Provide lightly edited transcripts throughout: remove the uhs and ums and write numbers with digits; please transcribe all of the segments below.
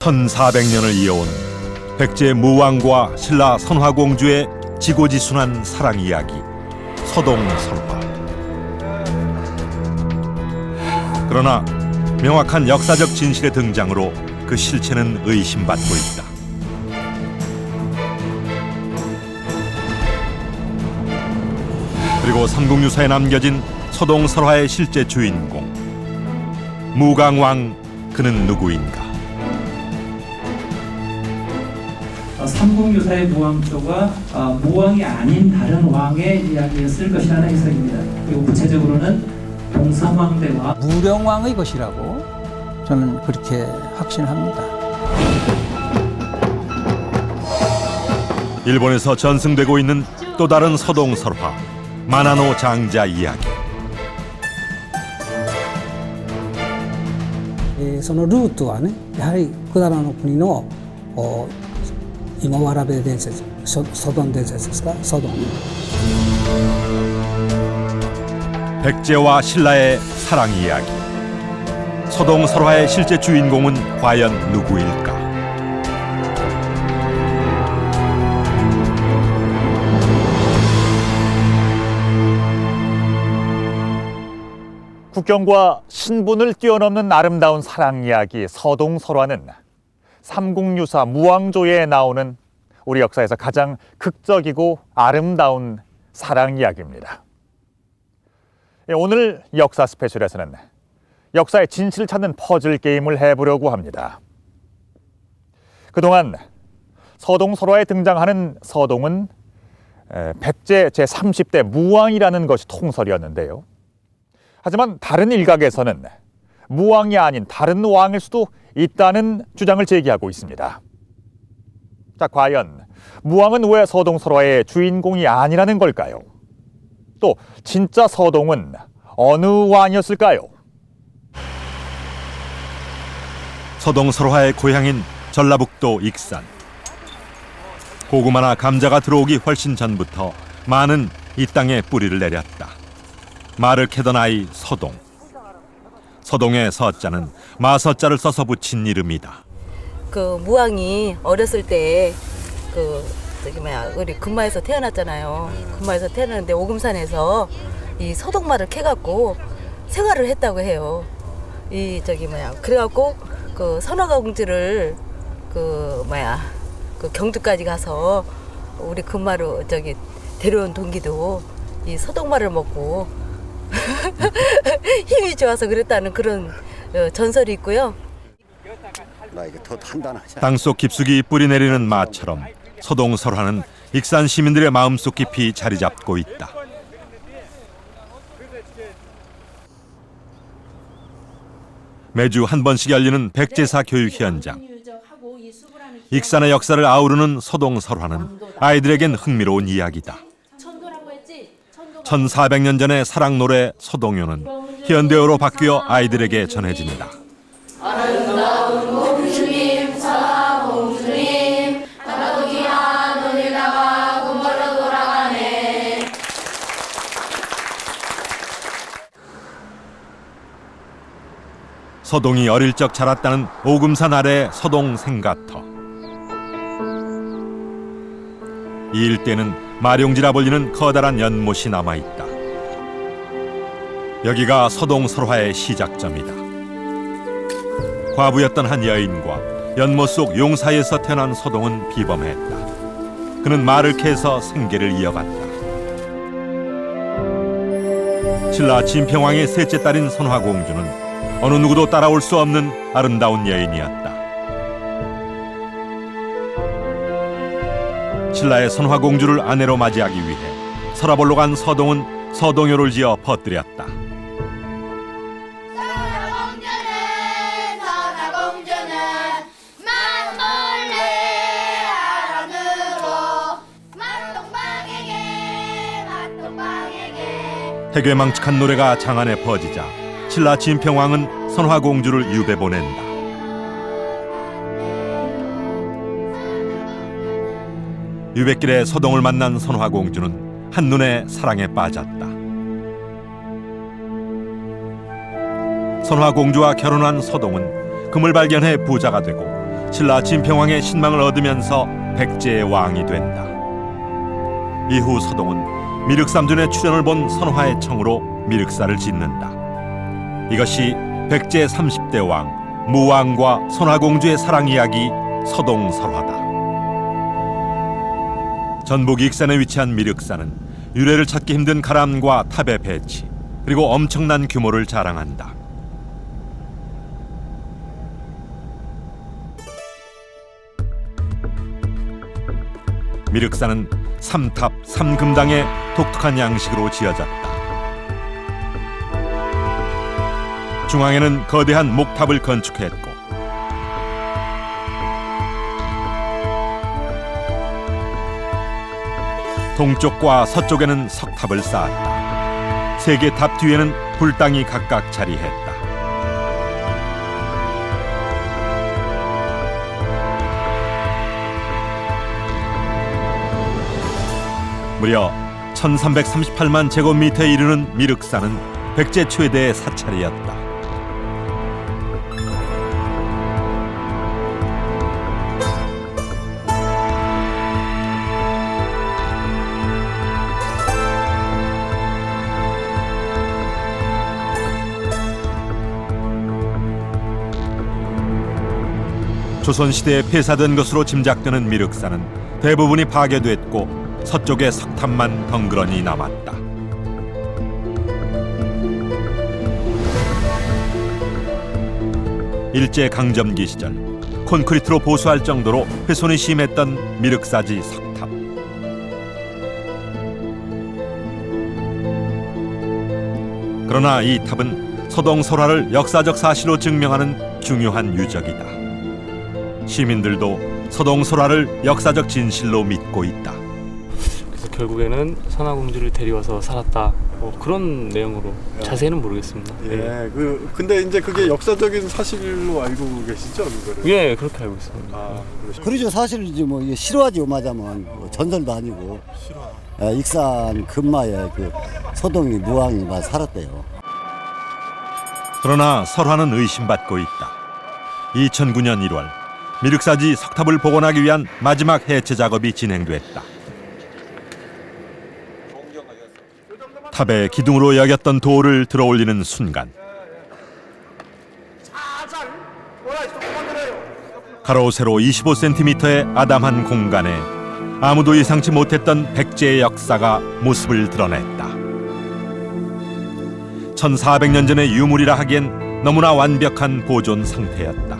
(1400년을) 이어온 백제 무왕과 신라 선화공주의 지고지순한 사랑 이야기 서동설화. 그러나 명확한 역사적 진실의 등장으로 그 실체는 의심받고 있다. 그리고 삼국유사에 남겨진 서동설화의 실제 주인공 무강왕, 그는 누구인가? 삼국유사의 무왕조가 무왕이 아닌 다른 왕의 이야기였을 것이라는 해석입니다. 그리고 구체적으로는 동삼왕대와 무령왕의 것이라고 저는 그렇게 확신합니다. 일본에서 전승되고 있는 또 다른 서동설화 마나노 장자 이야기. そのルートはね、やはり百済の国の今蕨伝説、ソドン伝説ですか、ソドン。 백제와 신라의 사랑 이야기. 서동설화의 실제 주인공은 과연 누구일까? 국경과 신분을 뛰어넘는 아름다운 사랑 이야기 서동설화는 삼국유사 무왕조에 나오는 우리 역사에서 가장 극적이고 아름다운 사랑 이야기입니다. 오늘 역사 스페셜에서는 역사의 진실을 찾는 퍼즐 게임을 해보려고 합니다. 그동안 서동설화에 등장하는 서동은 백제 제30대 무왕이라는 것이 통설이었는데요. 하지만 다른 일각에서는 무왕이 아닌 다른 왕일 수도 있다는 주장을 제기하고 있습니다. 자, 과연 무왕은 왜 서동설화의 주인공이 아니라는 걸까요? 또 진짜 서동은 어느 왕이었을까요? 서동설화의 고향인 전라북도 익산. 고구마나 감자가 들어오기 훨씬 전부터 많은 이 땅에 뿌리를 내렸다. 말을 캐던 아이 서동. 서동의 서자는 마서자를 써서 붙인 이름이다. 그 무왕이 어렸을 때 우리 금마에서 태어났잖아요. 금마에서 태어났는데 오금산에서 이 서동말을 캐갖고 생활을 했다고 해요. 그래갖고 그 선화공주를 그 경주까지 가서 우리 금마로 데려온 동기도 이 서동말을 먹고 힘이 좋아서 그랬다는 그런 전설이 있고요. 땅속 깊숙이 뿌리 내리는 마처럼 서동설화는 익산 시민들의 마음속 깊이 자리 잡고 있다. 매주 한 번씩 열리는 백제사 교육 현장. 익산의 역사를 아우르는 서동설화는 아이들에겐 흥미로운 이야기다. 1400년 전의 사랑 노래 서동요는 현대어로 바뀌어 아이들에게 전해진다. 아름다운 공주님, 선화공주님, 할아버지야 눈을 나가 궁궐로 돌아가네. 서동이 어릴 적 자랐다는 오금산 아래 서동 생가터. 이 일대는 마룡지라 불리는 커다란 연못이 남아있다. 여기가 서동설화의 시작점이다. 과부였던 한 여인과 연못 속 용 사이에서 태어난 서동은 비범했다. 그는 말을 캐서 생계를 이어갔다. 신라 진평왕의 셋째 딸인 선화공주는 어느 누구도 따라올 수 없는 아름다운 여인이었다. 신라의 선화공주를 아내로 맞이하기 위해 서라볼로 간 서동은 서동요를 지어 퍼뜨렸다. 선화공주는 만몰래 아란으로 맛동방에게 해괴망측한 노래가 장안에 퍼지자 신라 진평왕은 선화공주를 유배 보낸다. 유배길에 서동을 만난 선화공주는 한눈에 사랑에 빠졌다. 선화공주와 결혼한 서동은 금을 발견해 부자가 되고 신라 진평왕의 신망을 얻으면서 백제의 왕이 된다. 이후 서동은 미륵삼전의 출연을 본 선화의 청으로 미륵사를 짓는다. 이것이 백제 30대 왕 무왕과 선화공주의 사랑 이야기 서동설화다. 전북 익산에 위치한 미륵사는 유래를 찾기 힘든 가람과 탑의 배치 그리고 엄청난 규모를 자랑한다. 미륵사는 3탑 3금당의 독특한 양식으로 지어졌다. 중앙에는 거대한 목탑을 건축했고 동쪽과 서쪽에는 석탑을 쌓았다. 세 개 탑 뒤에는 불당이 각각 자리했다. 무려 1338만 제곱미터에 이르는 미륵사는 백제 최대의 사찰이었다. 조선시대에 폐사된 것으로 짐작되는 미륵사는 대부분이 파괴됐고 서쪽의 석탑만 덩그러니 남았다. 일제강점기 시절 콘크리트로 보수할 정도로 훼손이 심했던 미륵사지 석탑. 그러나 이 탑은 서동설화를 역사적 사실로 증명하는 중요한 유적이다. 시민들도 서동설화를 역사적 진실로 믿고 있다. 그래서 결국에는 선화공주를 데려와서 살았다. 그런 내용으로 자세히는 모르겠습니다. 예, 근데 이제 그게 역사적인 사실로 알고 계시죠, 그거를? 예, 그렇게 알고 있습니다. 그러죠. 사실 이제 뭐 이게 실화지 오마자면 전설도 아니고 익산 금마에 그 서동이 무왕이 막 살았대요. 그러나 설화는 의심받고 있다. 2009년 1월 미륵사지 석탑을 복원하기 위한 마지막 해체 작업이 진행됐다. 탑의 기둥으로 여겼던 돌을 들어올리는 순간 가로 세로 25cm의 아담한 공간에 아무도 예상치 못했던 백제의 역사가 모습을 드러냈다. 1400년 전의 유물이라 하기엔 너무나 완벽한 보존 상태였다.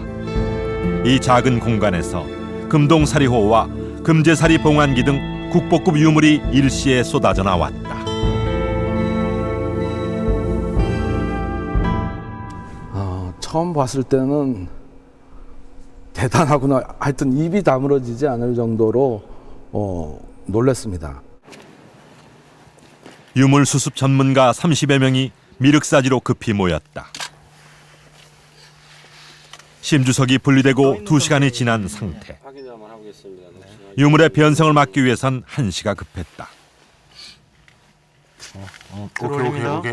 이 작은 공간에서 금동사리호와 금제사리 봉안기 등 국보급 유물이 일시에 쏟아져 나왔다. 처음 봤을 때는 대단하구나. 하여튼 입이 다물어지지 않을 정도로 놀랐습니다. 유물 수습 전문가 30여 명이 미륵사지로 급히 모였다. 심주석이 분리되고 2시간이 지난 상태. 유물의 변성을 막기 위해선 1시가 급했다.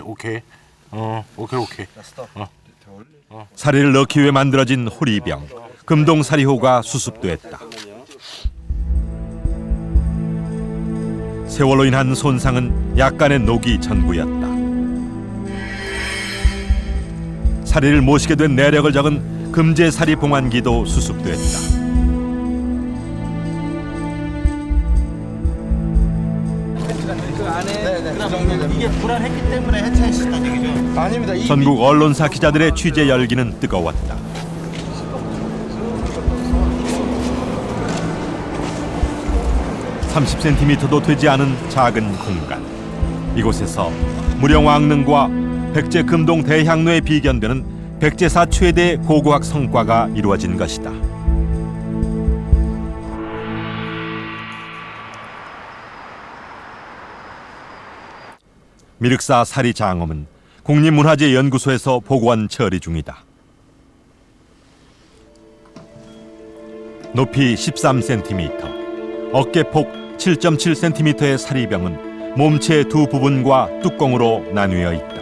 오케이. 사리를 넣기 위해 만들어진 호리병, 금동사리호가 수습됐다. 세월로 인한 손상은 약간의 녹이 전부였다. 사리를 모시게 된 내력을 적은 금제사리 봉안기도 수습됐다. 이게 불안했기 때문에 해체했었다는 얘기죠? 아닙니다. 전국 언론사 기자들의 취재 열기는 뜨거웠다. (30cm도) 되지 않은 작은 공간. 이곳에서 무령왕릉과 백제 금동 대향로에 비견되는 백제사 최대의 고고학 성과가 이루어진 것이다. 미륵사 사리 장엄은 국립문화재연구소에서 복원 처리 중이다. 높이 13cm, 어깨폭 7.7cm의 사리병은 몸체 두 부분과 뚜껑으로 나뉘어 있다.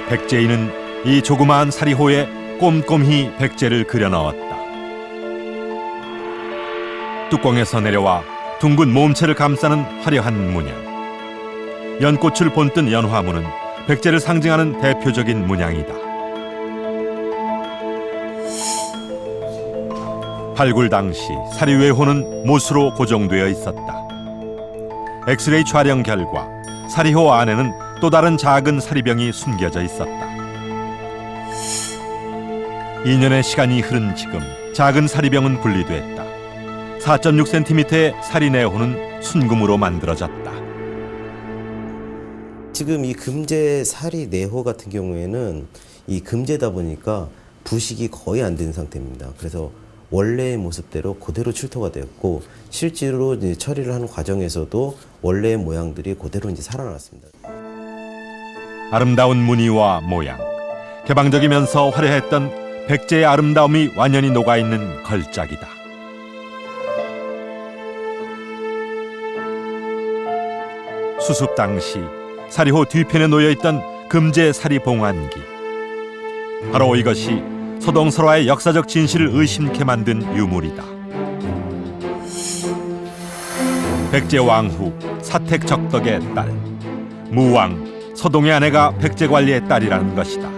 백제인은 이 조그마한 사리호에 꼼꼼히 백제를 그려 넣었다. 뚜껑에서 내려와 둥근 몸체를 감싸는 화려한 문양. 연꽃을 본뜬 연화문은 백제를 상징하는 대표적인 문양이다. 발굴 당시 사리외호는 못으로 고정되어 있었다. 엑스레이 촬영 결과 사리호 안에는 또 다른 작은 사리병이 숨겨져 있었다. 2년의 시간이 흐른 지금 작은 사리병은 분리됐다. 4.6cm의 사리내호는 순금으로 만들어졌다. 지금 이 금제 사리내호 같은 경우에는 이 금제다 보니까 부식이 거의 안 된 상태입니다. 그래서 원래의 모습대로 그대로 출토가 되었고 실제로 이제 처리를 하는 과정에서도 원래의 모양들이 그대로 이제 살아났습니다. 아름다운 무늬와 모양, 개방적이면서 화려했던 백제의 아름다움이 완연히 녹아있는 걸작이다. 수습 당시 사리호 뒤편에 놓여있던 금제 사리 봉안기. 바로 이것이 서동설화의 역사적 진실을 의심케 만든 유물이다. 백제 왕후 사택적덕의 딸, 무왕 서동의 아내가 백제 관리의 딸이라는 것이다.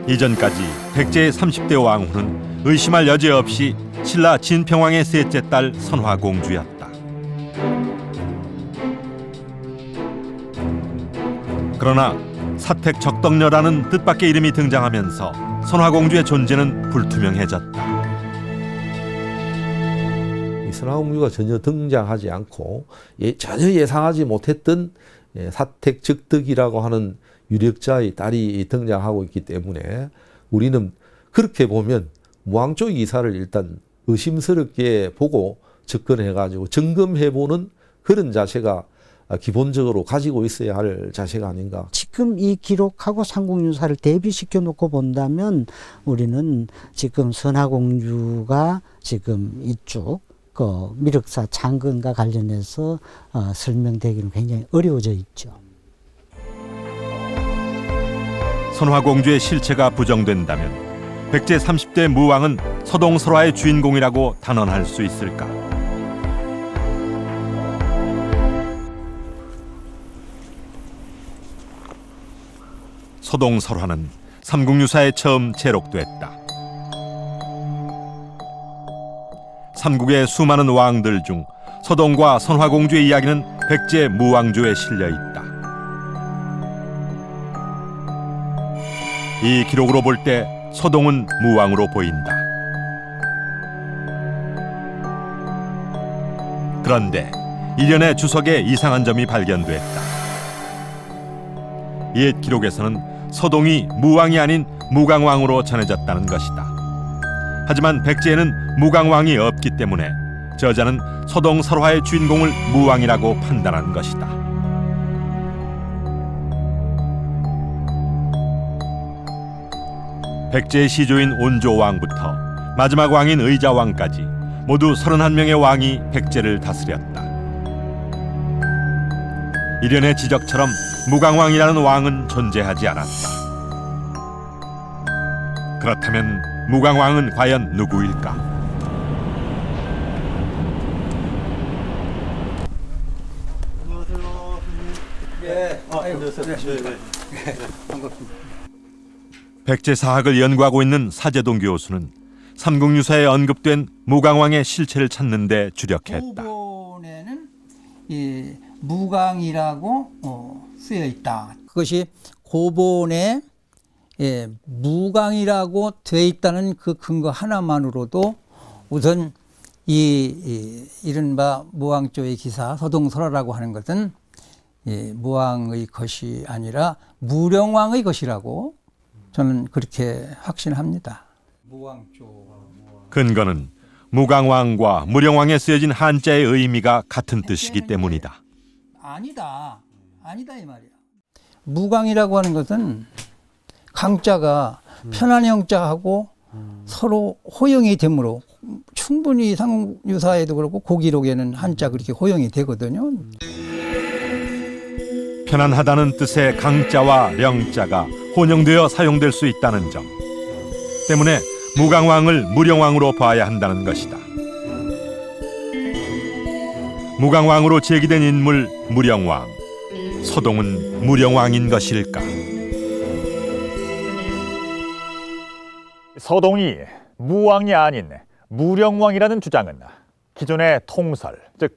이전까지 백제의 30대 왕후는 의심할 여지 없이 신라 진평왕의 셋째 딸 선화공주였다. 그러나 사택적덕녀라는 뜻밖의 이름이 등장하면서 선화공주의 존재는 불투명해졌다. 선화공주가 전혀 등장하지 않고 전혀 예상하지 못했던 사택적덕이라고 하는 유력자의 딸이 등장하고 있기 때문에 우리는 그렇게 보면 무왕 쪽 이사를 일단 의심스럽게 보고 접근해가지고 점검해보는 그런 자세가 기본적으로 가지고 있어야 할 자세가 아닌가. 지금 이 기록하고 삼국유사를 대비시켜 놓고 본다면 우리는 지금 선화공주가 지금 이쪽 그 미륵사 장근과 관련해서 설명되기는 굉장히 어려워져 있죠. 선화공주의 실체가 부정된다면 백제 30대 무왕은 서동설화의 주인공이라고 단언할 수 있을까? 서동설화는 삼국유사에 처음 제록됐다. 삼국의 수많은 왕들 중 서동과 선화공주의 이야기는 백제 무왕조에 실려 있다. 이 기록으로 볼 때 서동은 무왕으로 보인다. 그런데 일련의 주석에 이상한 점이 발견됐다. 옛 기록에서는 서동이 무왕이 아닌 무강왕으로 전해졌다는 것이다. 하지만 백제에는 무강왕이 없기 때문에 저자는 서동설화의 주인공을 무왕이라고 판단한 것이다. 백제의 시조인 온조왕부터 마지막 왕인 의자왕까지 모두 31명의 왕이 백제를 다스렸다. 일련의 지적처럼 무강왕이라는 왕은 존재하지 않았다. 그렇다면 무강왕은 과연 누구일까? 안녕하세요. 네. 안녕하세요. 반갑습니다. 백제 사학을 연구하고 있는 사제동 교수는 삼국유사에 언급된 무강왕의 실체를 찾는 데 주력했다. 고본에는 이 무강이라고 쓰여 있다. 그것이 고본에 무강이라고 되어 있다는 그 근거 하나만으로도 우선 이른바 무왕조의 기사 서동설화라고 하는 것은 무왕의 것이 아니라 무령왕의 것이라고 저는 그렇게 확신합니다. 무왕조. 근거는 무강왕과 무령왕에 쓰여진 한자의 의미가 같은 뜻이기 때문이다. 아니다 이 말이야. 무강이라고 하는 것은 강자가 편한 형자하고 서로 호용이 되므로 충분히 삼국유사에도 그렇고 고기록에는 한자 그렇게 호용이 되거든요. 편안하다는 뜻의 강자와 령자가 혼용되어 사용될 수 있다는 점 때문에 무강왕을 무령왕으로 봐야 한다는 것이다. 무강왕으로 제기된 인물 무령왕, 서동은 무령왕인 것일까? 서동이 무왕이 아닌 무령왕이라는 주장은 기존의 통설, 즉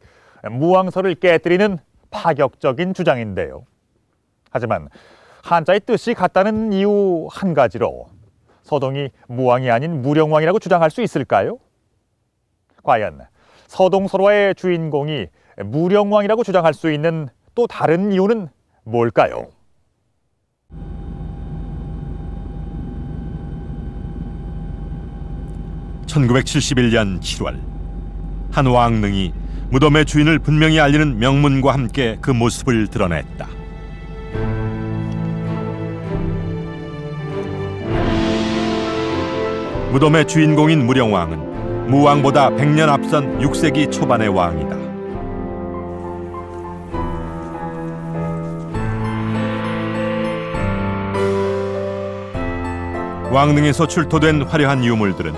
무왕설을 깨뜨리는 파격적인 주장인데요. 하지만 한자의 뜻이 같다는 이유 한 가지로 서동이 무왕이 아닌 무령왕이라고 주장할 수 있을까요? 과연 서동설화의 주인공이 무령왕이라고 주장할 수 있는 또 다른 이유는 뭘까요? (1971년 7월) 한 왕릉이 무덤의 주인을 분명히 알리는 명문과 함께 그 모습을 드러냈다. 무덤의 주인공인 무령왕은 무왕보다 100년 앞선 6세기 초반의 왕이다. 왕릉에서 출토된 화려한 유물들은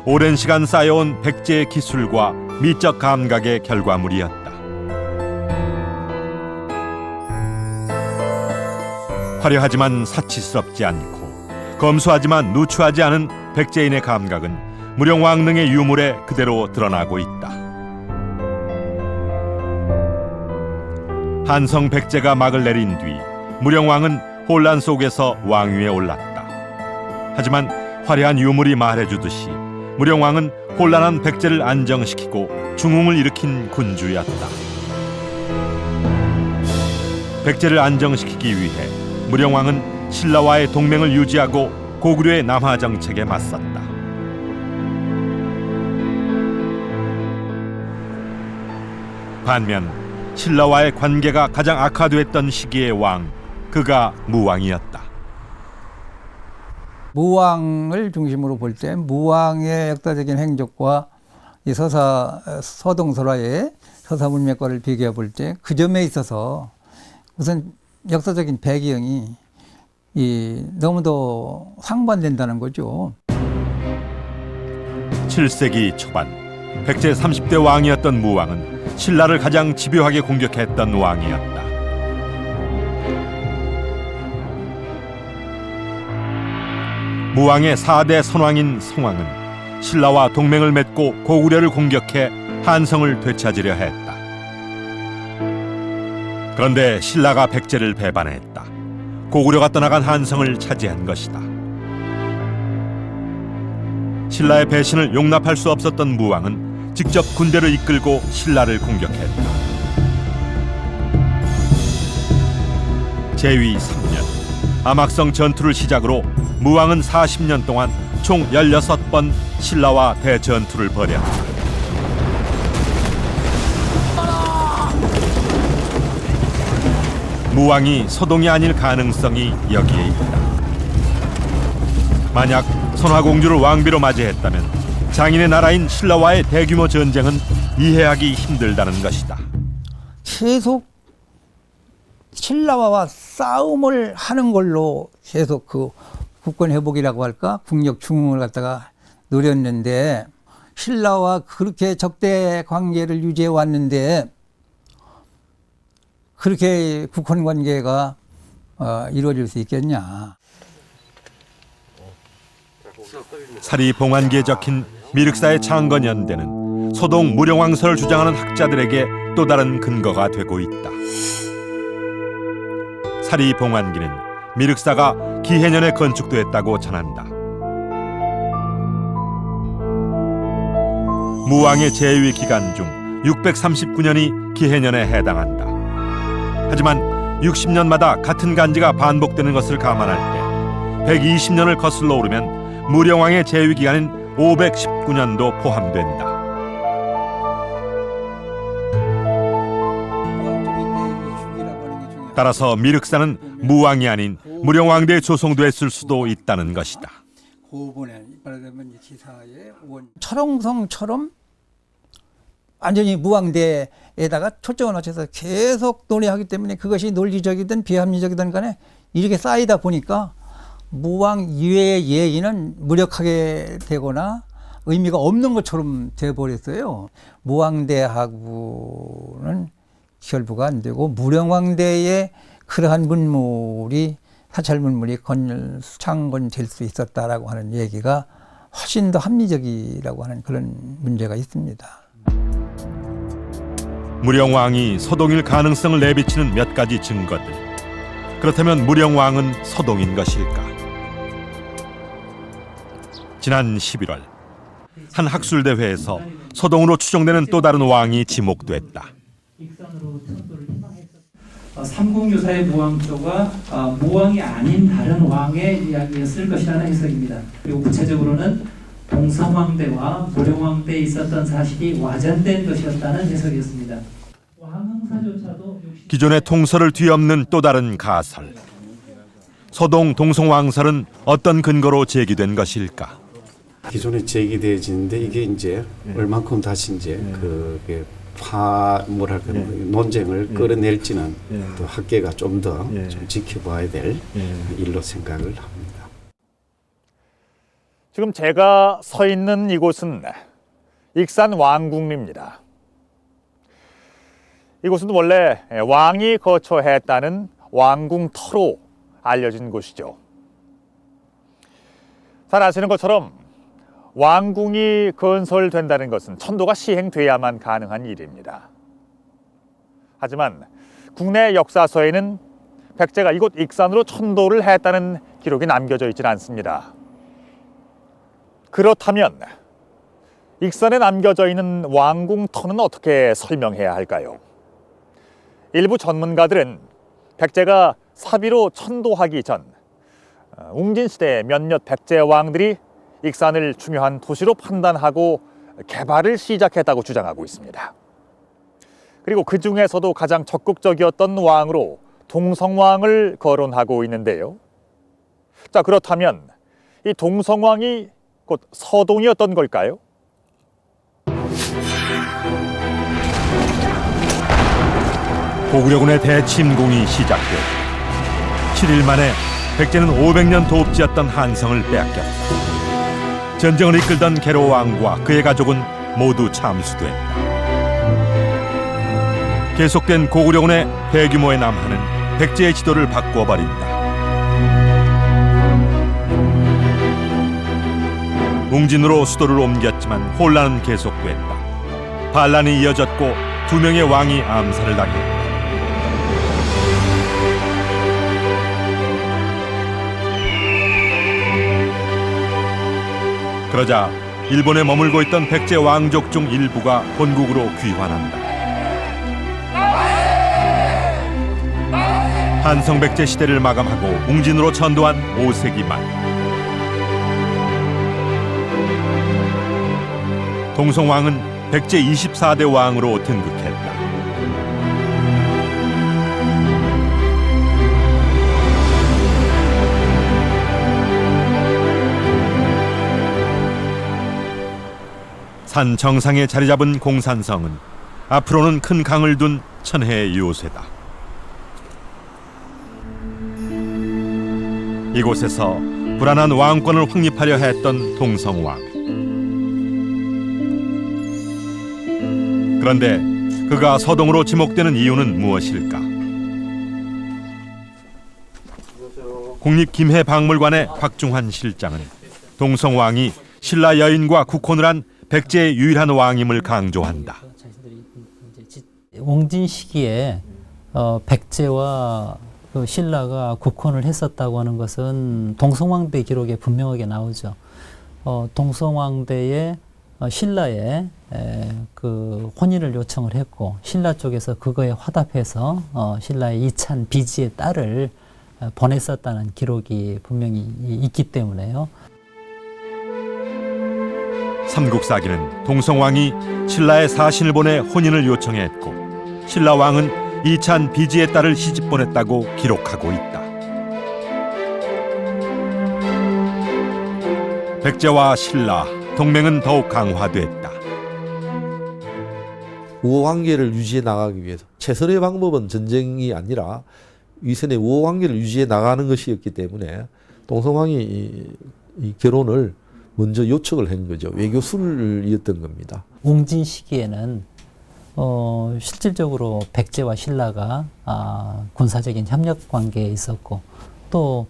오랜 시간 쌓여온 백제의 기술과 미적 감각의 결과물이었다. 화려하지만 사치스럽지 않고 검소하지만 누추하지 않은 백제인의 감각은 무령왕릉의 유물에 그대로 드러나고 있다. 한성 백제가 막을 내린 뒤 무령왕은 혼란 속에서 왕위에 올랐다. 하지만 화려한 유물이 말해주듯이 무령왕은 혼란한 백제를 안정시키고 중흥을 일으킨 군주였다. 백제를 안정시키기 위해 무령왕은 신라와의 동맹을 유지하고 고구려의 남하 정책에 맞섰다. 반면 신라와의 관계가 가장 악화됐던 시기의 왕, 그가 무왕이었다. 무왕을 중심으로 볼 때 무왕의 역사적인 행적과 이 서동설화의 서사문맥과를 비교해 볼 때 그 점에 있어서 우선 역사적인 배경이 너무도 상반된다는 거죠. 7세기 초반 백제 30대 왕이었던 무왕은 신라를 가장 집요하게 공격했던 왕이었다. 무왕의 4대 선왕인 성왕은 신라와 동맹을 맺고 고구려를 공격해 한성을 되찾으려 했다. 그런데 신라가 백제를 배반했다. 고구려가 떠나간 한성을 차지한 것이다. 신라의 배신을 용납할 수 없었던 무왕은 직접 군대를 이끌고 신라를 공격했다. 제위 3년 암악성 전투를 시작으로 무왕은 40년 동안 총 16번 신라와 대전투를 벌였다. 무왕이 서동이 아닐 가능성이 여기에 있다. 만약 선화공주를 왕비로 맞이했다면 장인의 나라인 신라와의 대규모 전쟁은 이해하기 힘들다는 것이다. 계속 신라와 싸움을 하는 걸로 계속 그 국권 회복이라고 할까? 국력 중흥을 갖다가 노렸는데 신라와 그렇게 적대 관계를 유지해 왔는데 그렇게 국권 관계가 이루어질 수 있겠냐. 사리봉안기에 적힌 미륵사의 창건연대는 서동 무령왕설을 주장하는 학자들에게 또 다른 근거가 되고 있다. 사리봉안기는 미륵사가 기해년에 건축됐다고 전한다. 무왕의 재위 기간 중 639년이 기해년에 해당한다. 하지만 60년마다 같은 간지가 반복되는 것을 감안할 때 120년을 거슬러 오르면 무령왕의 재위 기간인 519년도 포함된다. 따라서 미륵사는 무왕이 아닌 무령왕대에 조성됐을 수도 있다는 것이다. 철옹성처럼 완전히 무왕대에다가 초점을 맞춰서 계속 논의하기 때문에 그것이 논리적이든 비합리적이든 간에 이렇게 쌓이다 보니까 무왕 이외의 예의는 무력하게 되거나 의미가 없는 것처럼 돼버렸어요. 무왕대하고는 결부가 안 되고 무령왕대의 그러한 문물이 사찰 문물이 창건될 수 있었다라고 하는 얘기가 훨씬 더 합리적이라고 하는 그런 문제가 있습니다. 무령왕이 서동일 가능성을 내비치는 몇 가지 증거들. 그렇다면 무령왕은 서동인 것일까? 지난 11월 한 학술대회에서 서동으로 추정되는 또 다른 왕이 지목됐다. 삼국유사의 무왕조가 무왕이 아닌 다른 왕의 이야기였을 것이라는 해석입니다. 그리고 구체적으로는 동성왕대와 무령왕대에 있었던 사실이 와전된 것이었다는 해석이었습니다. 왕흥사조차도 기존의 통설을 뒤엎는 또 다른 가설. 서동 동성왕설은 어떤 근거로 제기된 것일까? 기존에 제기되어지는데 이게 이제 얼만큼 다시 이제 그게 논쟁을 끌어낼지는 또 학계가 좀 더 좀 지켜봐야 될 일로 생각을 합니다. 지금 제가 서 있는 이곳은 익산 왕궁리입니다. 이곳은 원래 왕이 거처했다는 왕궁터로 알려진 곳이죠. 잘 아시는 것처럼 왕궁이 건설된다는 것은 천도가 시행돼야만 가능한 일입니다. 하지만 국내 역사서에는 백제가 이곳 익산으로 천도를 했다는 기록이 남겨져 있지는 않습니다. 그렇다면 익산에 남겨져 있는 왕궁터는 어떻게 설명해야 할까요? 일부 전문가들은 백제가 사비로 천도하기 전 웅진시대 몇몇 백제 왕들이 익산을 중요한 도시로 판단하고 개발을 시작했다고 주장하고 있습니다. 그리고 그 중에서도 가장 적극적이었던 왕으로 동성왕을 거론하고 있는데요. 자, 그렇다면 이 동성왕이 곧 서동이었던 걸까요? 고구려군의 대침공이 시작되고 7일 만에 백제는 500년 도읍지였던 한성을 빼앗겼다. 전쟁을 이끌던 계로왕과 그의 가족은 모두 참수됐다. 계속된 고구려군의 대규모의 남하는 백제의 지도를 바꾸어버린다. 웅진으로 수도를 옮겼지만 혼란은 계속됐다. 반란이 이어졌고 2명의 왕이 암살을 당했다. 그러자 일본에 머물고 있던 백제 왕족 중 일부가 본국으로 귀환한다. 한성 백제 시대를 마감하고 웅진으로 전도한 5세기 말 동성왕은 백제 24대 왕으로 등극했다. 산 정상에 자리 잡은 공산성은 앞으로는 큰 강을 둔 천혜의 요새다. 이곳에서 불안한 왕권을 확립하려 했던 동성왕. 그런데 그가 서동으로 지목되는 이유는 무엇일까? 국립김해박물관의 박중환 실장은 동성왕이 신라 여인과 국혼을 한 백제의 유일한 왕임을 강조한다. 웅진 시기에 백제와 그 신라가 국혼을 했었다고 하는 것은 동성왕대 기록에 분명하게 나오죠. 동성왕대의 신라에 그 혼인을 요청을 했고 신라 쪽에서 그거에 화답해서 신라의 이찬 비지의 딸을 보냈었다는 기록이 분명히 있기 때문에요. 삼국사기는 동성왕이 신라의 사신을 보내 혼인을 요청했고 신라 왕은 이찬 비지의 딸을 시집 보냈다고 기록하고 있다. 백제와 신라 동맹은 더욱 강화됐다. 우호관계를 유지해 나가기 위해서 최선의 방법은 전쟁이 아니라 위선의 우호관계를 유지해 나가는 것이었기 때문에 동성왕이 이 결혼을 먼저 요청을 한 거죠. 외교술이었던 겁니다. 웅진 시기에는 실질적으로 백제와 신라가 군사적인 협력 관계에 있었고 또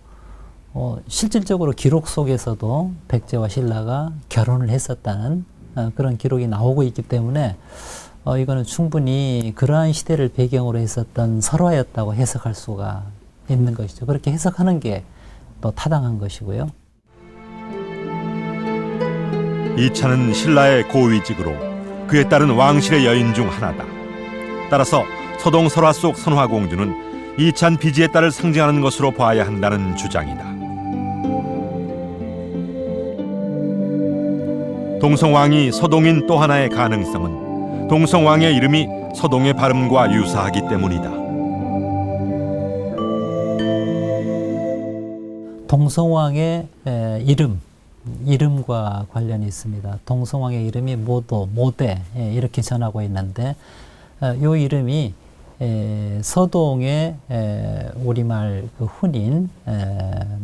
실질적으로 기록 속에서도 백제와 신라가 결혼을 했었다는 그런 기록이 나오고 있기 때문에 이거는 충분히 그러한 시대를 배경으로 했었던 설화였다고 해석할 수가 있는 것이죠. 그렇게 해석하는 게 또 타당한 것이고요. 이찬은 신라의 고위직으로 그에 따른 왕실의 여인 중 하나다. 따라서 서동 설화 속 선화공주는 이찬 비지의 딸을 상징하는 것으로 봐야 한다는 주장이다. 동성왕이 서동인 또 하나의 가능성은 동성왕의 이름이 서동의 발음과 유사하기 때문이다. 동성왕의 이름과 관련이 있습니다. 동성왕의 이름이 모도, 모대 이렇게 전하고 있는데 이 이름이 서동의 우리말 그 훈인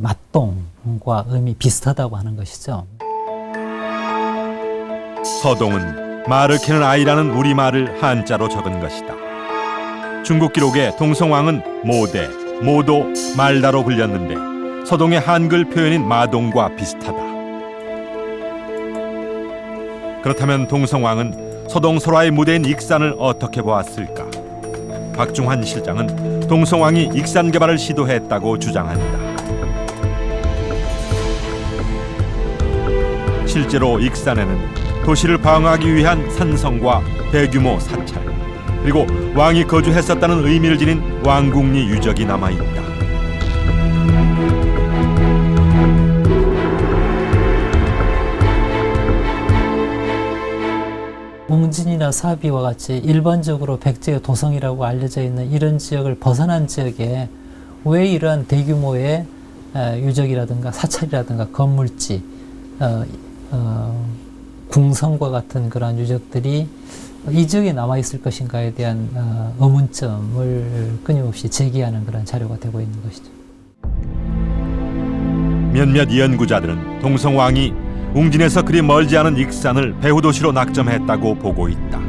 맞동과 의미 비슷하다고 하는 것이죠. 서동은 말을 캐는 아이라는 우리말을 한자로 적은 것이다. 중국 기록에 동성왕은 모대, 모도, 말다로 불렸는데 서동의 한글 표현인 마동과 비슷하다. 그렇다면 동성왕은 서동 설화의 무대인 익산을 어떻게 보았을까? 박중환 실장은 동성왕이 익산 개발을 시도했다고 주장한다. 실제로 익산에는 도시를 방어하기 위한 산성과 대규모 사찰, 그리고 왕이 거주했었다는 의미를 지닌 왕궁리 유적이 남아있다. 웅진이나 사비와 같이 일반적으로 백제의 도성이라고 알려져 있는 이런 지역을 벗어난 지역에 왜 이러한 대규모의 유적이라든가 사찰이라든가 건물지, 궁성과 같은 그러한 유적들이 이 지역에 남아있을 것인가에 대한 의문점을 끊임없이 제기하는 그런 자료가 되고 있는 것이죠. 몇몇 연구자들은 동성왕이 웅진에서 그리 멀지 않은 익산을 배후도시로 낙점했다고 보고 있다.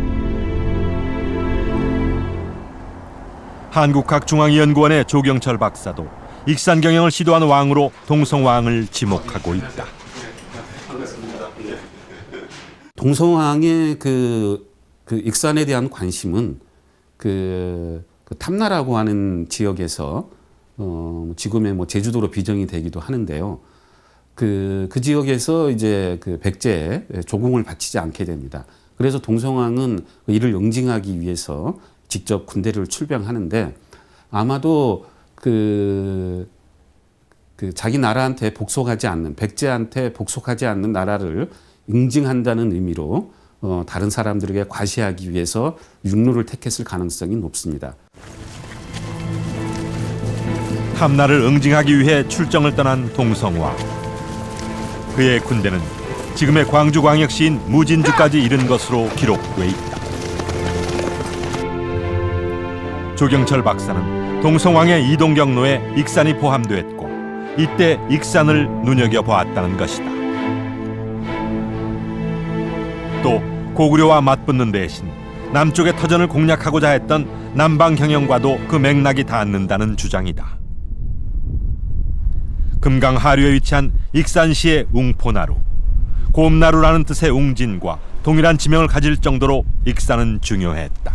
한국학중앙연구원의 조경철 박사도 익산 경영을 시도한 왕으로 동성왕을 지목하고 있다. 동성왕의 그 익산에 대한 관심은 그 탐나라고 하는 지역에서 지금의 뭐 제주도로 비정이 되기도 하는데요. 그 지역에서 이제 그 백제에 조공을 바치지 않게 됩니다. 그래서 동성왕은 이를 응징하기 위해서 직접 군대를 출병하는데 아마도 그 자기 나라한테 복속하지 않는, 백제한테 복속하지 않는 나라를 응징한다는 의미로 다른 사람들에게 과시하기 위해서 육로를 택했을 가능성이 높습니다. 탐나를 응징하기 위해 출정을 떠난 동성왕. 그의 군대는 지금의 광주광역시인 무진주까지 이른 것으로 기록돼 있다. 조경철 박사는 동성왕의 이동 경로에 익산이 포함됐고 이때 익산을 눈여겨보았다는 것이다. 또 고구려와 맞붙는 대신 남쪽의 터전을 공략하고자 했던 남방 경영과도 그 맥락이 닿는다는 주장이다. 금강 하류에 위치한 익산시의 웅포나루, 곰나루라는 뜻의 웅진과 동일한 지명을 가질 정도로 익산은 중요했다.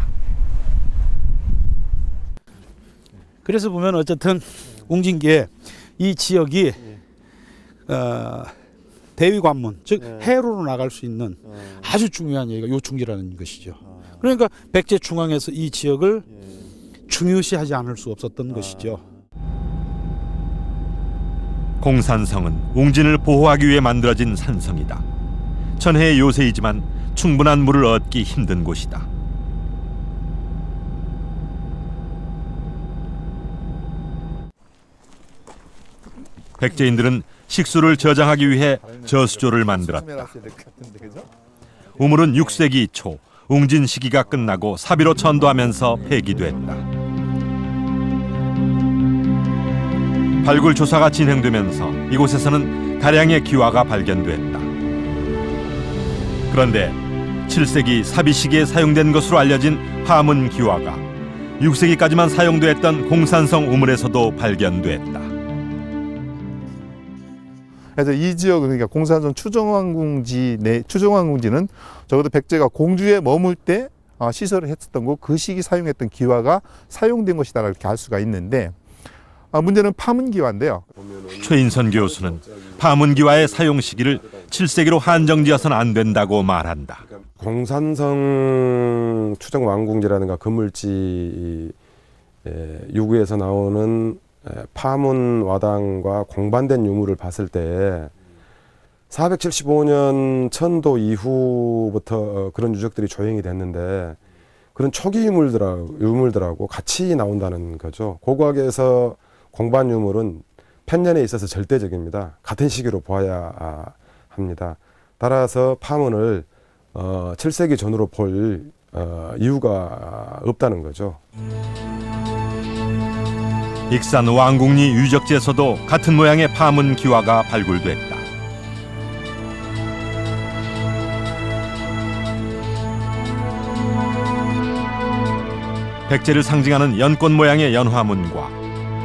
그래서 보면 어쨌든 웅진기에 이 지역이 대위관문, 즉 해로로 나갈 수 있는 아주 중요한 여기가 요충지라는 것이죠. 그러니까 백제 중앙에서 이 지역을 중요시하지 않을 수 없었던 것이죠. 공산성은 웅진을 보호하기 위해 만들어진 산성이다. 천혜의 요새이지만 충분한 물을 얻기 힘든 곳이다. 백제인들은 식수를 저장하기 위해 저수조를 만들었다. 우물은 6세기 초 웅진 시기가 끝나고 사비로 전도하면서 폐기됐다. 발굴 조사가 진행되면서 이곳에서는 다량의 기와가 발견됐다. 그런데 7세기 사비 시기에 사용된 것으로 알려진 파문 기와가 6세기까지만 사용됐던 공산성 우물에서도 발견됐다. 그래서 이 지역은 그러니까 공산성 추정왕궁지는 적어도 백제가 공주에 머물 때 시설을 했었던 거, 그 시기 사용했던 기와가 사용된 것이다 이렇게 알 수가 있는데, 문제는 파문기와인데요. 최인선 교수는 파문기와의 사용 시기를 7세기로 한정지어서는 안 된다고 말한다. 공산성 추정왕궁지라든가 금물지 유구에서 나오는 파문 와당과 공반된 유물을 봤을 때 475년 천도 이후부터 그런 유적들이 조형이 됐는데 그런 초기 유물들하고 같이 나온다는 거죠. 고고학에서 공반 유물은 편년에 있어서 절대적입니다. 같은 시기로 보아야 합니다. 따라서 파문을 7세기 전후로 볼 이유가 없다는 거죠. 익산 왕궁리 유적지에서도 같은 모양의 파문 기와가 발굴됐다. 백제를 상징하는 연꽃 모양의 연화문과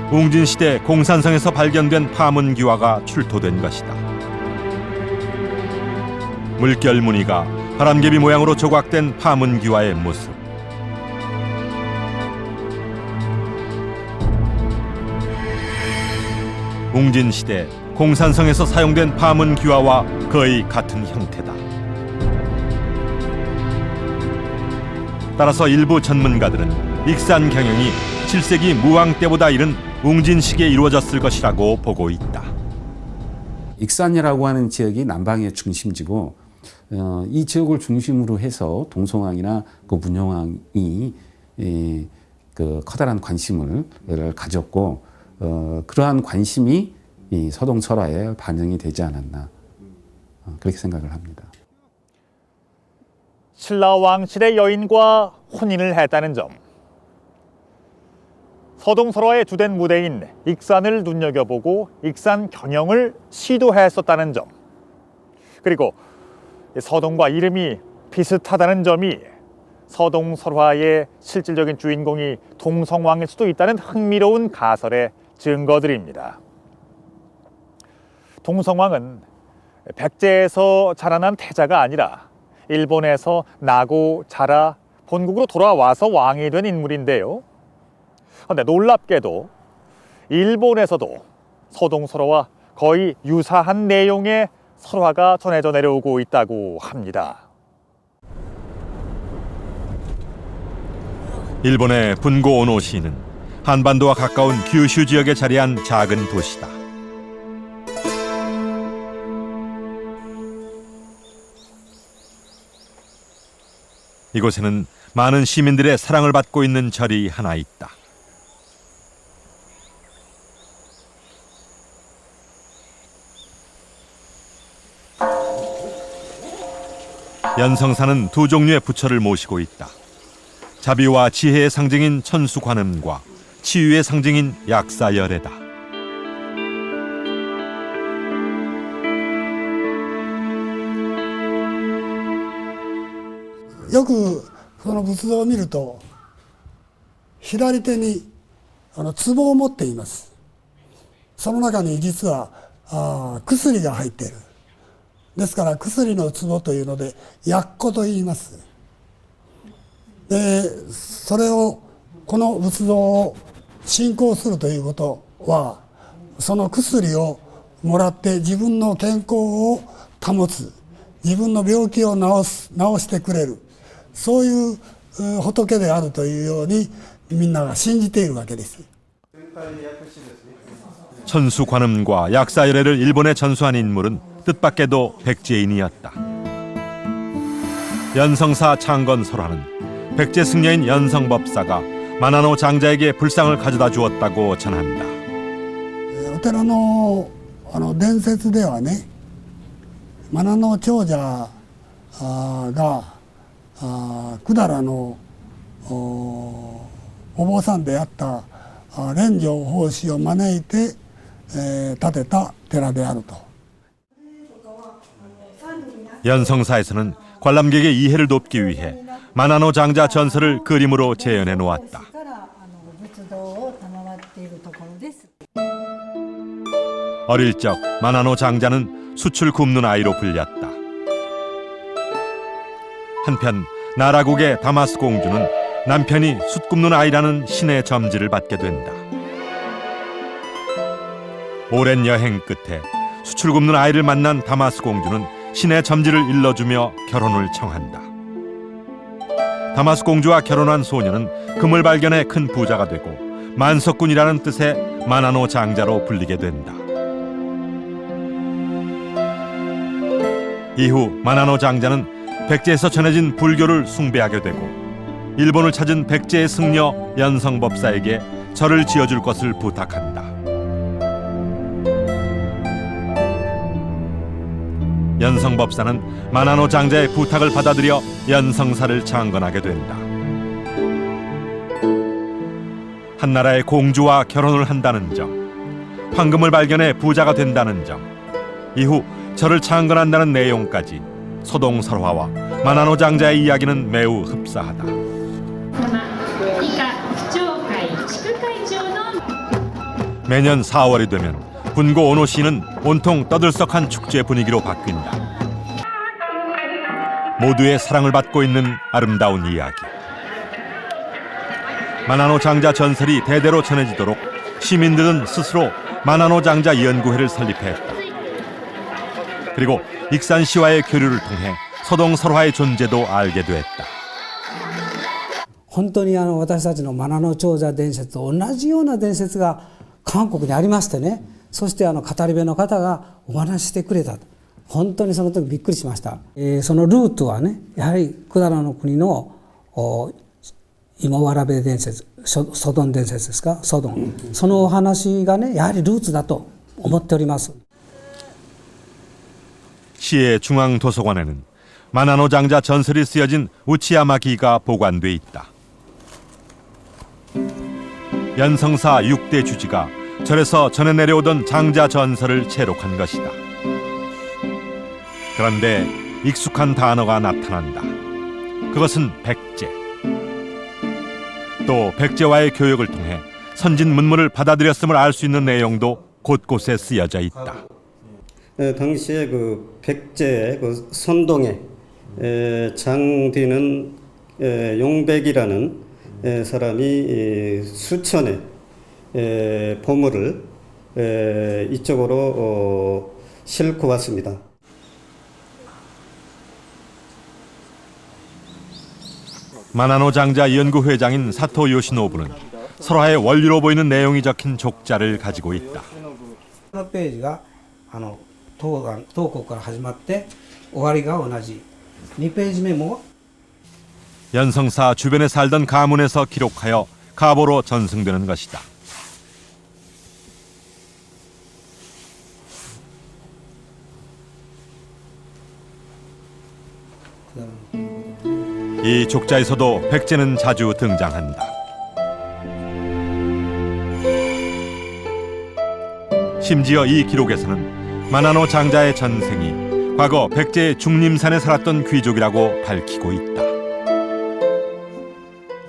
웅진시대 공산성에서 발견된 파문 기와가 출토된 것이다. 물결 무늬가 바람개비 모양으로 조각된 파문 기와의 모습. 웅진시대 공산성에서 사용된 파문 기와와 거의 같은 형태다. 따라서 일부 전문가들은 익산 경영이 7세기 무왕 때보다 이른 웅진 시기에 이루어졌을 것이라고 보고 있다. 익산이라고 하는 지역이 남방의 중심지고 이 지역을 중심으로 해서 동성왕이나 그 문영왕이 그 커다란 관심을 가졌고 그러한 관심이 이 서동설화에 반영이 되지 않았나 그렇게 생각을 합니다. 신라 왕실의 여인과 혼인을 했다는 점, 서동설화의 주된 무대인 익산을 눈여겨보고 익산 경영을 시도했었다는 점, 그리고 서동과 이름이 비슷하다는 점이 서동설화의 실질적인 주인공이 동성왕일 수도 있다는 흥미로운 가설의 증거들입니다. 동성왕은 백제에서 자라난 태자가 아니라 일본에서 나고 자라 본국으로 돌아와서 왕이 된 인물인데요. 그런데 놀랍게도 일본에서도 서동설화와 거의 유사한 내용의 설화가 전해져 내려오고 있다고 합니다. 일본의 분고 오노시는 한반도와 가까운 규슈 지역에 자리한 작은 도시다. 이곳에는 많은 시민들의 사랑을 받고 있는 절이 하나 있다. 연성사는 두 종류의 부처를 모시고 있다. 자비와 지혜의 상징인 천수관음과 치유의 상징인 약사열애다.よくその仏像を見ると左手に壺を持っています。その中に実は薬が入っている。ですから薬の壺というので薬壺と言います。でそれをこの仏像を信仰するということはその薬をもらって自分の健康を保つ、自分の病気を治してくれる、そういう仏であるというようにみんなが信じているわけです。 천수관음과 약사열애를 일본에 전수한 인물은 뜻밖에도 백제인이었다. 연성사 창건설화는 백제 승려인 연성법사가 마나노 장자에게 불상을 가져다 주었다고 전한다. お寺の伝説ではね、マナノ長者が百済のお坊さんであった蓮城法師を招いて、建てた寺であると。 연성사에서는 관람객의 이해를 돕기 위해 마나노 장자 전설을 그림으로 재현해 놓았다. 어릴 적 마나노 장자는 숯을 굽는 아이로 불렸다. 한편 나라국의 다마스 공주는 남편이 숯 굽는 아이라는 신의 점지를 받게 된다. 오랜 여행 끝에 숯을 굽는 아이를 만난 다마스 공주는 신의 점지를 일러주며 결혼을 청한다. 다마스 공주와 결혼한 소녀는 금을 발견해 큰 부자가 되고 만석군이라는 뜻의 마나노 장자로 불리게 된다. 이후 마나노 장자는 백제에서 전해진 불교를 숭배하게 되고 일본을 찾은 백제의 승려 연성법사에게 절을 지어줄 것을 부탁한다. 연성법사는 마나노 장자의 부탁을 받아들여 연성사를 창건하게 된다. 한나라의 공주와 결혼을 한다는 점, 황금을 발견해 부자가 된다는 점, 이후 절을 창건한다는 내용까지 소동설화와 마나노 장자의 이야기는 매우 흡사하다. 매년 4월이 되면 분고 오노시는 온통 떠들썩한 축제 분위기로 바뀐다. 모두의 사랑을 받고 있는 아름다운 이야기. 마나노 장자 전설이 대대로 전해지도록 시민들은 스스로 마나노 장자 연구회를 설립했다. 그리고 익산시와의 교류를 통해 소동설화의 존재도 알게 됐다. 本当に私たちのマナノ長者伝説と同じような伝説が韓国にありましてね、そして語り部の方がお話ししてくれた。本当にその時びっくりしました。そのルートはね、やはり百済の国の芋わらべ伝説、ソドン伝説ですか、ソドン。そのお話がね、やはりルーツだと思っております。 시의 중앙도서관에는 마나노 장자 전설이 쓰여진 우치야마기가 보관돼 있다. 연성사 6대 주지가 절에서 전해 내려오던 장자 전설을 채록한 것이다. 그런데 익숙한 단어가 나타난다. 그것은 백제. 또 백제와의 교역을 통해 선진 문물을 받아들였음을 알 수 있는 내용도 곳곳에 쓰여져 있다. 당시에 그 백제의 그 선동에 장뒤는 용백이라는 사람이 수천의 보물을 이쪽으로 싣고 왔습니다. 마나노 장자 연구회장인 사토 요시노부는 설화의 원리로 보이는 내용이 적힌 족자를 가지고 있다. このページが東国から始まって終わりが同じ。2ページ目も 연성사 주변에 살던 가문에서 기록하여 가보로 전승되는 것이다. 이 족자에서도 백제는 자주 등장한다. 심지어 이 기록에서는 마나노 장자의 전생이 과거 백제의 중림산에 살았던 귀족이라고 밝히고 있다.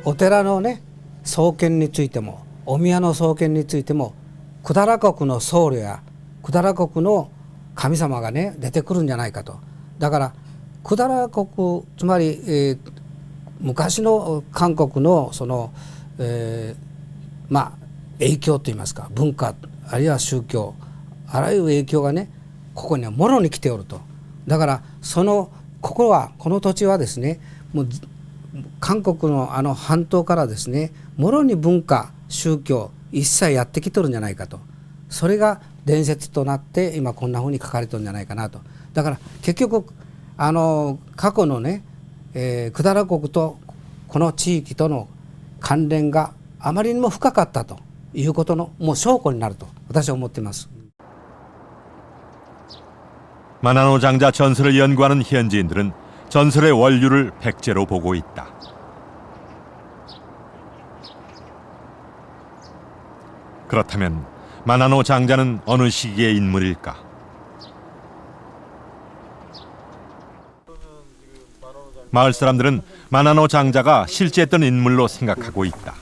お寺のね創建についてもお宮の創建についても百済国の僧侶や百済国の神様がね出てくるんじゃないかと。だから百済国つまり、昔の韓国のその、影響といいますか文化あるいは宗教あらゆる影響がねここにはもろに来ておると。だからこの土地はですねもう韓国の半島からですねもろに文化宗教一切やってきとるんじゃないかと。それが伝説となって今こんなふうに書かれてるんじゃないかなと。だから結局過去のね、百済国とこの地域との関連があまりにも深かったということのもう証拠になると私は思っています。 마나노 장자 전설을 연구하는 현지인들은 전설의 원류를 백제로 보고 있다. 그렇다면 마나노 장자는 어느 시기의 인물일까? 마을 사람들은 마나노 장자가 실제했던 인물로 생각하고 있다.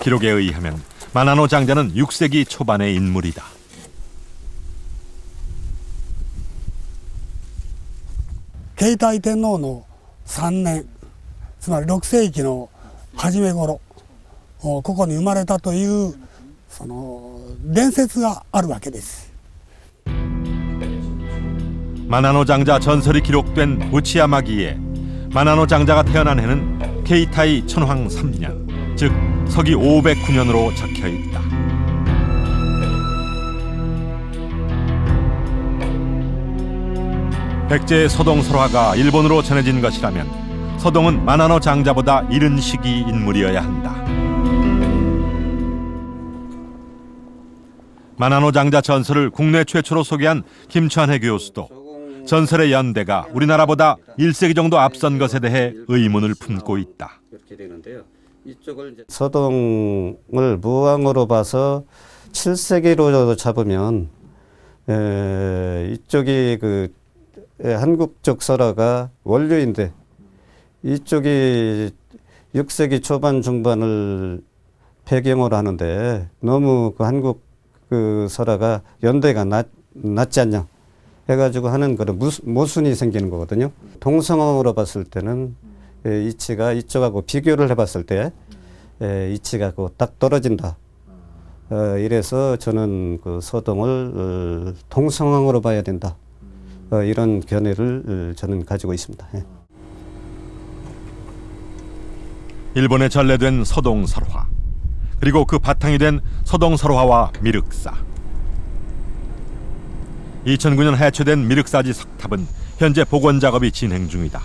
기록에 의하면 마나노 장자는 6세기 초반의 인물이다. 케이타이天皇の3年、つまり6世紀の初め頃、ここに生まれたというその伝説があるわけです。 마나노 장자 전설이 기록된 우치야마기에 마나노 장자가 태어난 해는 케이타이 천황 3년, 즉 서기 509년으로 적혀 있다. 백제의 서동설화가 일본으로 전해진 것이라면 서동은 마나노 장자보다 이른 시기 인물이어야 한다. 마나노 장자 전설을 국내 최초로 소개한 김찬해 교수도 전설의 연대가 우리나라보다 1세기 정도 앞선 것에 대해 의문을 품고 있다. 서동을 무왕으로 봐서 7세기로 잡으면 이쪽이 그 한국적 설화가 원류인데 이쪽이 6세기 초반 중반을 배경으로 하는데 너무 그 한국 그 설화가 연대가 낮지 않냐 해가지고 하는 그런 모순이 생기는 거거든요. 동성어로 봤을 때는 이치가 이쪽하고 비교를 해봤을 때 이치가 딱 떨어진다. 이래서 저는 그 서동을 동성어로 봐야 된다. 이런 견해를 저는 가지고 있습니다. 일본에 전래된 서동설화, 그리고 그 바탕이 된 서동설화와 미륵사. 2009년 해체된 미륵사지 석탑은 현재 복원 작업이 진행 중이다.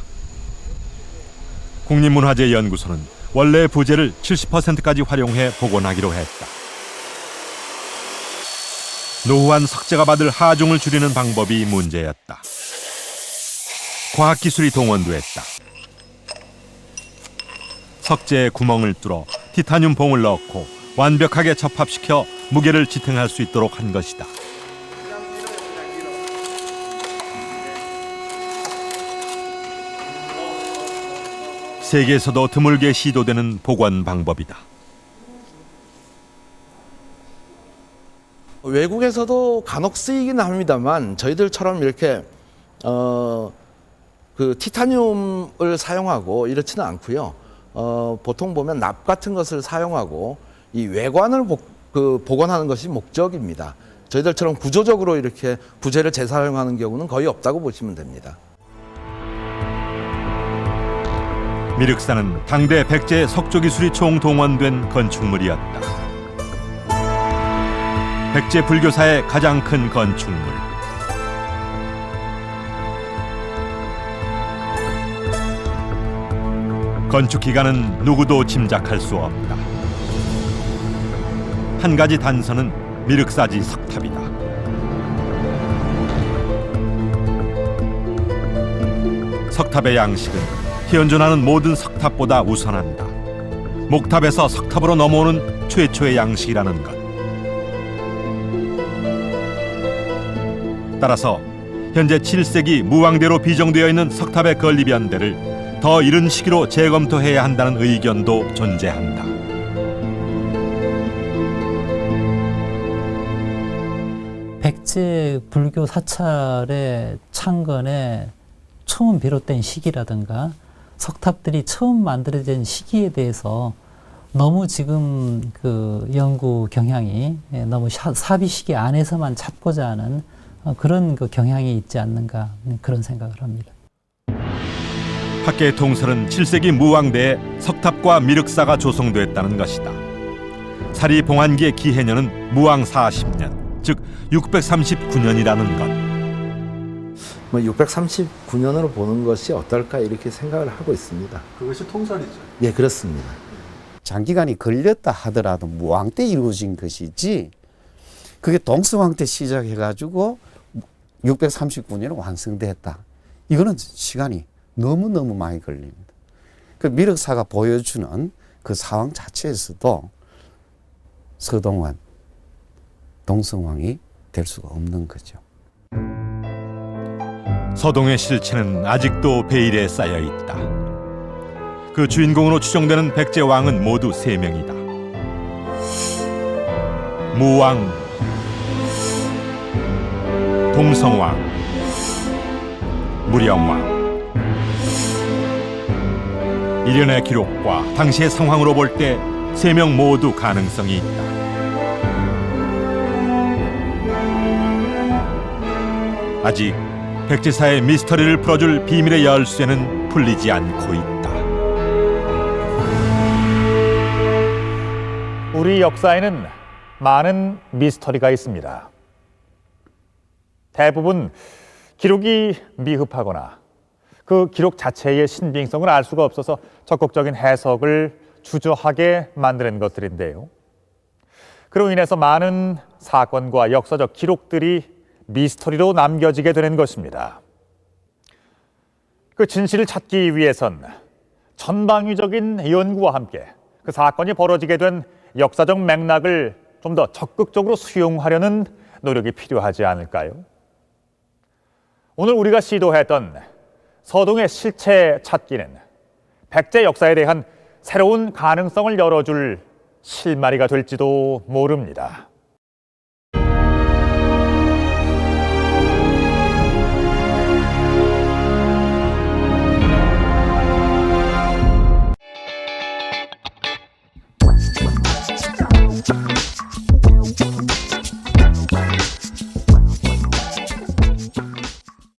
국립문화재연구소는 원래의 부재를 70%까지 활용해 복원하기로 했다. 노후한 석재가 받을 하중을 줄이는 방법이 문제였다. 과학기술이 동원됐다. 석재에 구멍을 뚫어 티타늄 봉을 넣고 완벽하게 접합시켜 무게를 지탱할 수 있도록 한 것이다. 세계에서도 드물게 시도되는 복원 방법이다. 외국에서도 간혹 쓰이긴 합니다만 저희들처럼 이렇게 그 티타늄을 사용하고 이렇지는 않고요. 보통 보면 납 같은 것을 사용하고 이 외관을 복원하는 것이 목적입니다. 저희들처럼 구조적으로 이렇게 부재를 재사용하는 경우는 거의 없다고 보시면 됩니다. 미륵사는 당대 백제의 석조 기술이 총동원된 건축물이었다. 백제 불교사의 가장 큰 건축물. 건축 기간은 누구도 짐작할 수 없다. 한 가지 단서는 미륵사지 석탑이다. 석탑의 양식은 현존하는 모든 석탑보다 우선한다. 목탑에서 석탑으로 넘어오는 최초의 양식이라는 것. 따라서 현재 7세기 무왕대로 비정되어 있는 석탑의 건립연대를 더 이른 시기로 재검토해야 한다는 의견도 존재한다. 백제 불교 사찰의 창건에 처음 비롯된 시기라든가 석탑들이 처음 만들어진 시기에 대해서 너무 지금 그 연구 경향이 너무 사비 시기 안에서만 찾고자 하는 그런 그 경향이 있지 않는가 그런 생각을 합니다. 학계의 통설은 7세기 무왕대에 석탑과 미륵사가 조성됐다는 것이다. 사리 봉환기의 기해년은 무왕 40년, 즉 639년이라는 것. 639년으로 보는 것이 어떨까 이렇게 생각을 하고 있습니다. 그것이 통설이죠. 예, 그렇습니다. 장기간이 걸렸다 하더라도 무왕 때 이루어진 것이지 그게 동서왕 때 시작해가지고 639년에 완성됐다. 이거는 시간이 너무너무 많이 걸립니다. 그 미륵사가 보여주는 그 상황 자체에서도 서동환, 동성왕이 될 수가 없는 거죠. 서동의 실체는 아직도 베일에 쌓여 있다. 그 주인공으로 추정되는 백제 왕은 모두 3명이다. 무왕, 동성왕, 무령왕. 일련의 기록과 당시의 상황으로 볼 때 3명 모두 가능성이 있다. 아직 백제사의 미스터리를 풀어줄 비밀의 열쇠는 풀리지 않고 있다. 우리 역사에는 많은 미스터리가 있습니다. 대부분 기록이 미흡하거나 그 기록 자체의 신빙성을 알 수가 없어서 적극적인 해석을 주저하게 만드는 것들인데요. 그로 인해서 많은 사건과 역사적 기록들이 미스터리로 남겨지게 되는 것입니다. 그 진실을 찾기 위해선 전방위적인 연구와 함께 그 사건이 벌어지게 된 역사적 맥락을 좀 더 적극적으로 수용하려는 노력이 필요하지 않을까요? 오늘 우리가 시도했던 서동의 실체 찾기는 백제 역사에 대한 새로운 가능성을 열어줄 실마리가 될지도 모릅니다.